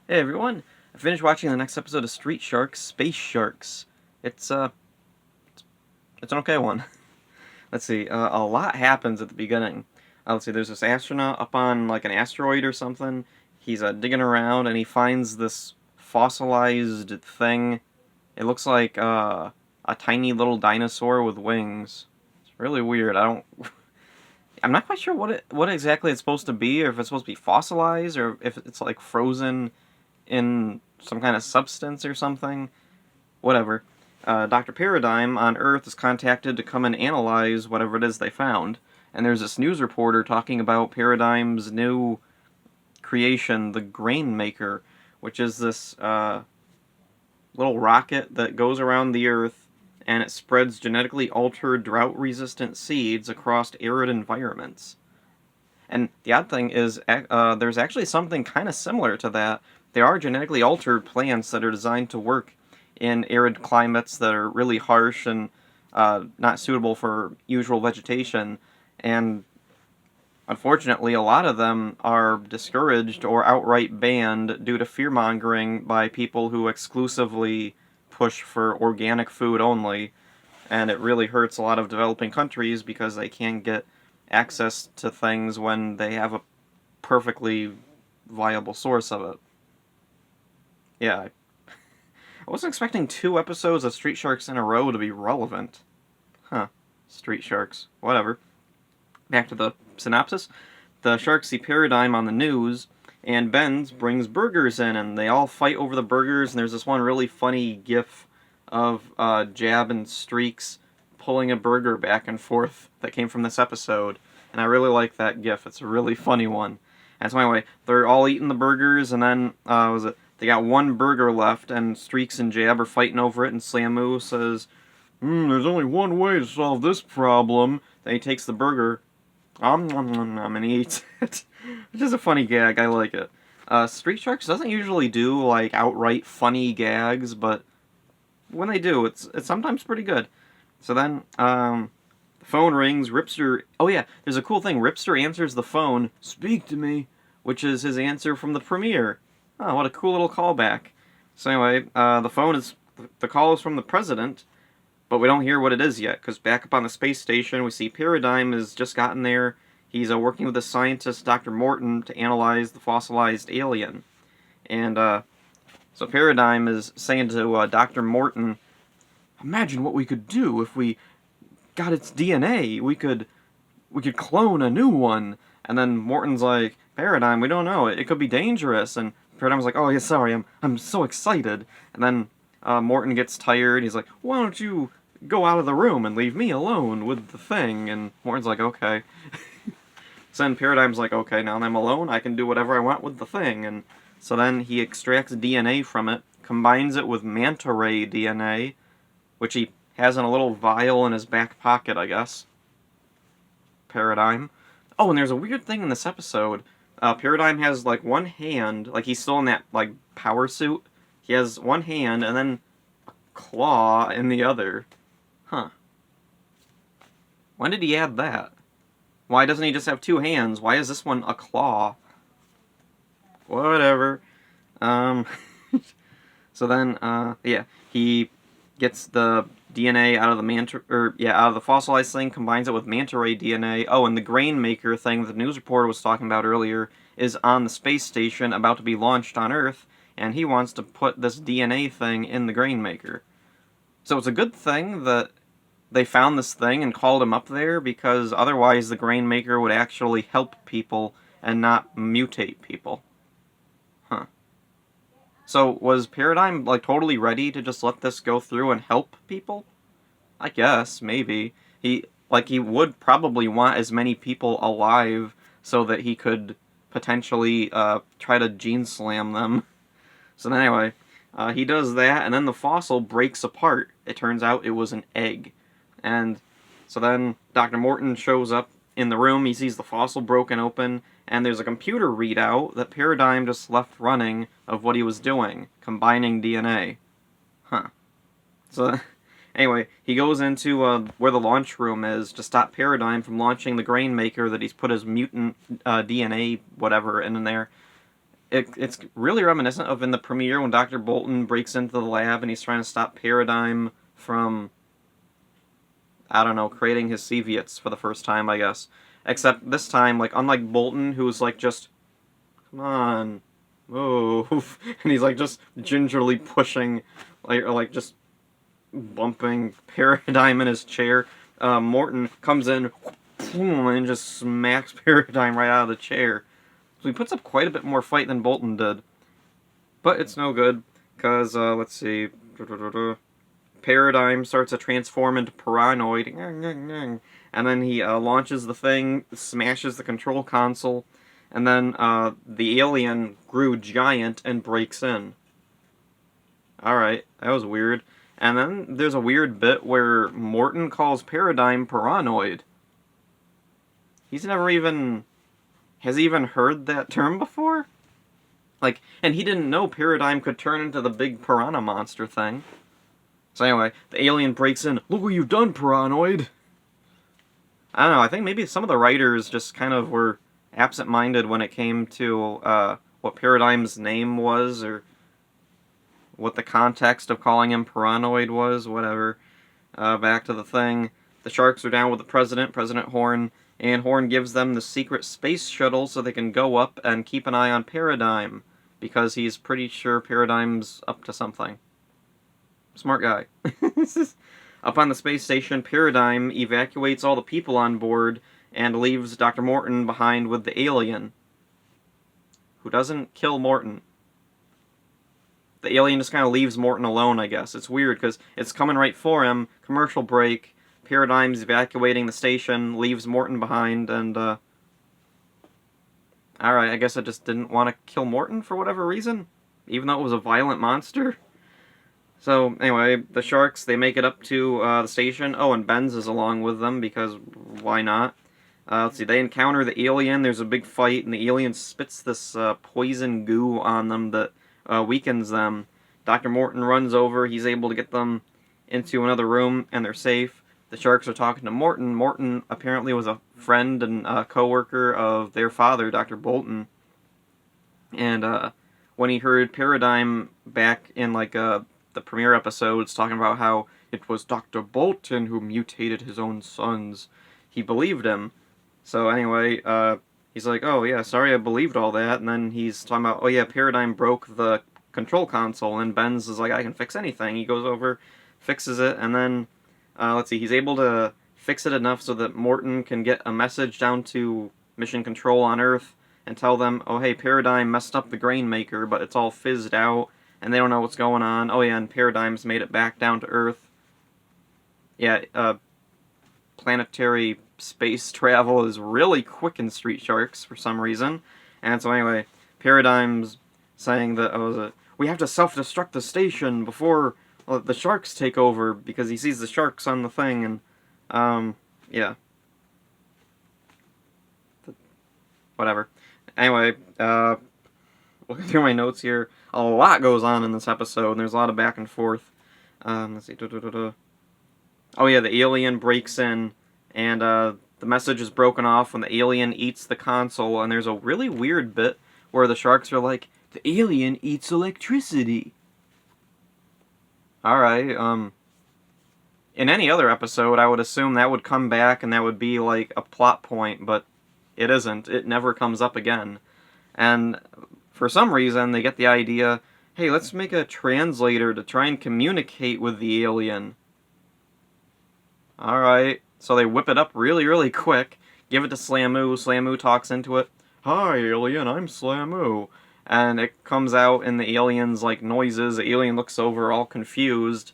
Hey everyone! I finished watching the next episode of Street Sharks Space Sharks. It's an okay one. Let's see, a lot happens at the beginning. Let's see, there's this astronaut up on like an asteroid or something. He's digging around and he finds this fossilized thing. It looks like a tiny little dinosaur with wings. It's really weird. I'm not quite sure what exactly it's supposed to be, or if it's supposed to be fossilized, or if it's like frozen in some kind of substance or something. Whatever. Dr. Paradigm on Earth is contacted to come and analyze whatever it is they found. And there's this news reporter talking about Paradigm's new creation, the Grain Maker, which is this little rocket that goes around the Earth and it spreads genetically altered, drought resistant seeds across arid environments. And the odd thing is, there's actually something kind of similar to that. There are genetically altered plants that are designed to work in arid climates that are really harsh and not suitable for usual vegetation. And unfortunately, a lot of them are discouraged or outright banned due to fear mongering by people who exclusively push for organic food only. And it really hurts a lot of developing countries because they can't get access to things when they have a perfectly viable source of it. Yeah, I wasn't expecting 2 episodes of Street Sharks in a row to be relevant. Huh. Street Sharks. Whatever. Back to the synopsis. The sharks see Paradigm on the news, and Benz brings burgers in, and they all fight over the burgers, and there's this one really funny gif of Jab and Streaks pulling a burger back and forth that came from this episode, and I really like that gif. It's a really funny one. And so anyway, they're all eating the burgers, and then, they got one burger left, and Streaks and Jab are fighting over it, and Samu says, there's only one way to solve this problem. Then he takes the burger, and he eats it. Which is a funny gag, I like it. Street Sharks doesn't usually do, like, outright funny gags, but when they do, it's sometimes pretty good. So then, the phone rings, Ripster... Oh yeah, there's a cool thing, Ripster answers the phone, "Speak to me," which is his answer from the premiere. Oh, what a cool little callback. So anyway, the call is from the president, but we don't hear what it is yet, because back up on the space station, we see Paradigm has just gotten there. He's working with the scientist, Dr. Morton, to analyze the fossilized alien. And so Paradigm is saying to Dr. Morton, "Imagine what we could do if we got its DNA. We could clone a new one." And then Morton's like, "Paradigm, we don't know. It could be dangerous." And Paradigm's like, "Oh yeah, sorry, I'm so excited." And then Morton gets tired. He's like, "Why don't you go out of the room and leave me alone with the thing?" And Morton's like, "Okay." So then Paradigm's like, "Okay, now that I'm alone, I can do whatever I want with the thing." And so then he extracts DNA from it, combines it with manta ray DNA, which he has in a little vial in his back pocket, I guess. Paradigm. Oh, and there's a weird thing in this episode. Paradigm has like one hand, like he's still in that like power suit. He has one hand and then a claw in the other. Huh. When did he add that? Why doesn't he just have 2 hands? Why is this one a claw? Whatever. Um. So then, yeah, he gets the DNA out of out of the fossilized thing, combines it with manta ray DNA. Oh, and the grain maker thing that the news reporter was talking about earlier is on the space station about to be launched on Earth, and he wants to put this DNA thing in the grain maker. So it's a good thing that they found this thing and called him up there, because otherwise the grain maker would actually help people and not mutate people. Huh. So was Paradigm like totally ready to just let this go through and help people? I guess maybe he would probably want as many people alive so that he could potentially try to gene slam them. So then anyway, he does that, and then the fossil breaks apart. It turns out it was an egg, and so then Dr. Morton shows up in the room. He sees the fossil broken open, and there's a computer readout that Paradigm just left running of what he was doing, combining DNA. Huh. So, anyway, he goes into where the launch room is to stop Paradigm from launching the grain maker that he's put his mutant DNA whatever in there. It's really reminiscent of in the premiere when Dr. Bolton breaks into the lab and he's trying to stop Paradigm from, I don't know, creating his Ceviots for the first time, I guess. Except this time, like, unlike Bolton, who's like just, come on, move, and he's like just gingerly pushing, like, or like just bumping Paradigm in his chair. Morton comes in and just smacks Paradigm right out of the chair. So he puts up quite a bit more fight than Bolton did. But it's no good, because, let's see. Paradigm starts to transform into Paranoid. And then he launches the thing, smashes the control console, and then the alien grew giant and breaks in. Alright, that was weird. And then there's a weird bit where Morton calls Paradigm Paranoid. He's never even... Has he even heard that term before? Like, and he didn't know Paradigm could turn into the big piranha monster thing. So anyway, the alien breaks in. Look what you've done, Paranoid! I don't know, I think maybe some of the writers just kind of were absent-minded when it came to what Paradigm's name was, or what the context of calling him Paranoid was, whatever. Back to the thing. The Sharks are down with the President, President Horn, and Horn gives them the secret space shuttle so they can go up and keep an eye on Paradigm, because he's pretty sure Paradigm's up to something. Smart guy. Up on the space station, Paradigm evacuates all the people on board and leaves Dr. Morton behind with the alien, who doesn't kill Morton. The alien just kind of leaves Morton alone, I guess. It's weird, because it's coming right for him. Commercial break. Paradigm's evacuating the station, leaves Morton behind, and, Alright, I guess I just didn't want to kill Morton for whatever reason, even though it was a violent monster. So, anyway, the Sharks, they make it up to the station. Oh, and Benz is along with them, because why not? Let's see, they encounter the alien, there's a big fight, and the alien spits this poison goo on them that weakens them. Dr. Morton runs over, he's able to get them into another room, and they're safe. The Sharks are talking to Morton. Morton apparently was a friend and co-worker of their father, Dr. Bolton. And when he heard Paradigm back in, like, the premiere episodes talking about how it was Dr. Bolton who mutated his own sons, he believed him. So anyway, he's like, oh yeah, sorry I believed all that, and then he's talking about, oh yeah, Paradigm broke the control console, and Benz is like, I can fix anything. He goes over, fixes it, and then, let's see, he's able to fix it enough so that Morton can get a message down to Mission Control on Earth and tell them, oh hey, Paradigm messed up the grain maker, but it's all fizzed out, and they don't know what's going on. Oh yeah, and Paradigm's made it back down to Earth. Yeah, planetary space travel is really quick in Street Sharks for some reason. And so anyway, Paradigm's saying that, we have to self-destruct the station before the Sharks take over, because he sees the Sharks on the thing, and, yeah. Whatever. Anyway, looking through my notes here, a lot goes on in this episode, and there's a lot of back and forth. Let's see. Oh yeah, the alien breaks in, and the message is broken off when the alien eats the console, and there's a really weird bit where the Sharks are like, the alien eats electricity. Alright, in any other episode, I would assume that would come back and that would be like a plot point, but it isn't. It never comes up again. And for some reason, they get the idea, hey, let's make a translator to try and communicate with the alien. Alright, so they whip it up really, really quick, give it to Slamoo. Slamoo talks into it. Hi, alien, I'm Slamoo. And it comes out in the alien's, like, noises. The alien looks over all confused.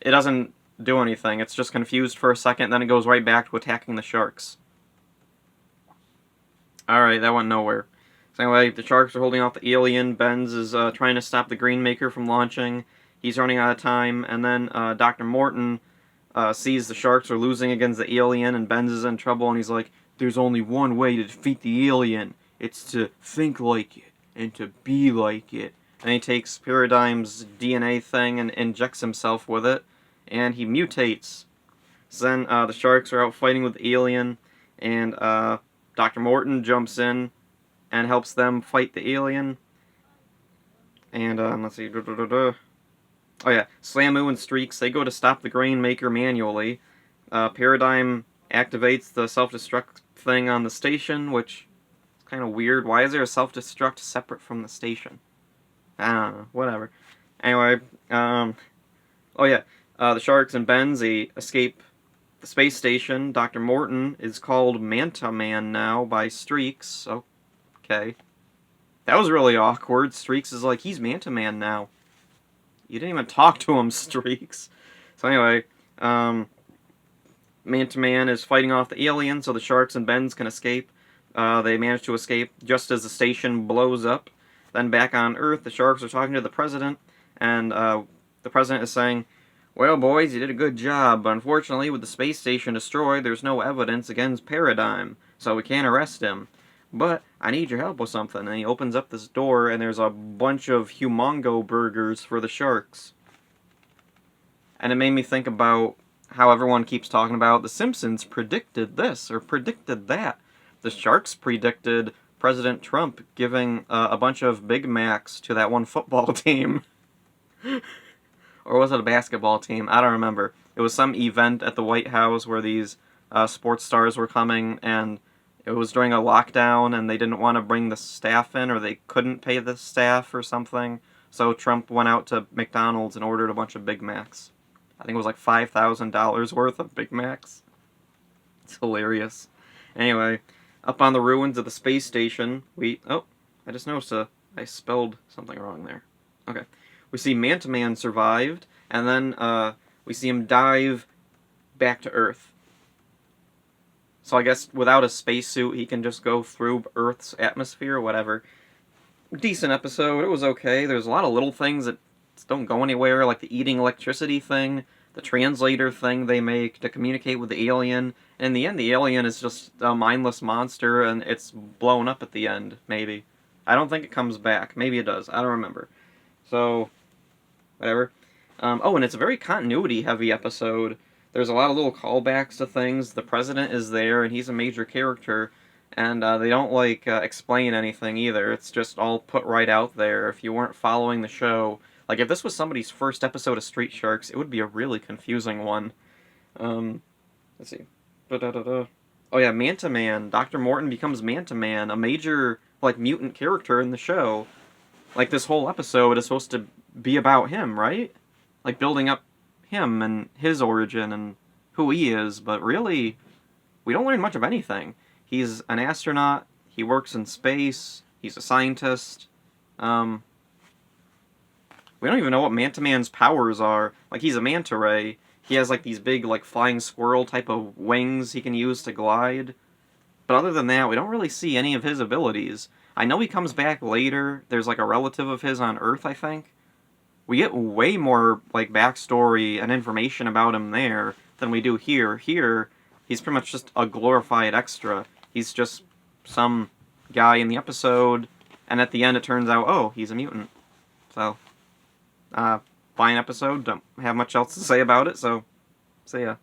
It doesn't do anything. It's just confused for a second, then it goes right back to attacking the Sharks. Alright, that went nowhere. So anyway, the Sharks are holding off the alien. Benz is trying to stop the Greenmaker from launching. He's running out of time. And then Dr. Morton sees the Sharks are losing against the alien, and Benz is in trouble, and he's like, there's only one way to defeat the alien. It's to think like it, and to be like it. And he takes Paradigm's DNA thing and injects himself with it, and he mutates. So then the Sharks are out fighting with the alien, and Dr. Morton jumps in and helps them fight the alien. And let's see. Oh yeah, Slamu and Streaks, they go to stop the grain maker manually. Paradigm activates the self-destruct thing on the station, which is kind of weird. Why is there a self-destruct separate from the station? I don't know. Whatever. Anyway, oh yeah, the Sharks and Benz, they escape the space station. Dr. Morton is called Manta Man now by Streaks. Okay. That was really awkward. Streaks is like, he's Manta Man now. You didn't even talk to him, Streaks. So anyway, Manta Man is fighting off the aliens so the Sharks and Benz can escape. They manage to escape just as the station blows up. Then back on Earth, the Sharks are talking to the President, and the President is saying, "Well, boys, you did a good job, but unfortunately, with the space station destroyed, there's no evidence against Paradigm, so we can't arrest him. But I need your help with something." And he opens up this door, and there's a bunch of humongo burgers for the Sharks. And it made me think about how everyone keeps talking about the Simpsons predicted this or predicted that. The Sharks predicted President Trump giving a bunch of Big Macs to that one football team. Or was it a basketball team? I don't remember. It was some event at the White House where these sports stars were coming, and it was during a lockdown, and they didn't want to bring the staff in, or they couldn't pay the staff or something. So Trump went out to McDonald's and ordered a bunch of Big Macs. I think it was like $5,000 worth of Big Macs. It's hilarious. Anyway, up on the ruins of the space station, I just noticed I spelled something wrong there. Okay. We see Manta Man survived, and then we see him dive back to Earth. So I guess without a spacesuit, he can just go through Earth's atmosphere or whatever. Decent episode. It was okay. There's a lot of little things that don't go anywhere, like the eating electricity thing, the translator thing they make to communicate with the alien. And in the end, the alien is just a mindless monster, and it's blown up at the end, maybe. I don't think it comes back. Maybe it does. I don't remember. So, whatever. And it's a very continuity-heavy episode. There's a lot of little callbacks to things. The President is there, and he's a major character. And they don't, explain anything either. It's just all put right out there. If you weren't following the show... Like, if this was somebody's first episode of Street Sharks, it would be a really confusing one. Let's see. Oh yeah, Manta Man. Dr. Morton becomes Manta Man, a major, mutant character in the show. Like, this whole episode is supposed to be about him, right? Like, building up him and his origin and who he is, but really, we don't learn much of anything. He's an astronaut, he works in space, he's a scientist, we don't even know what Manta Man's powers are. Like, he's a manta ray. He has, these big, flying squirrel type of wings he can use to glide. But other than that, we don't really see any of his abilities. I know he comes back later. There's, a relative of his on Earth, I think. We get way more, backstory and information about him there than we do here. Here, he's pretty much just a glorified extra. He's just some guy in the episode, and at the end it turns out, oh, he's a mutant. So... fine episode, don't have much else to say about it, so see ya.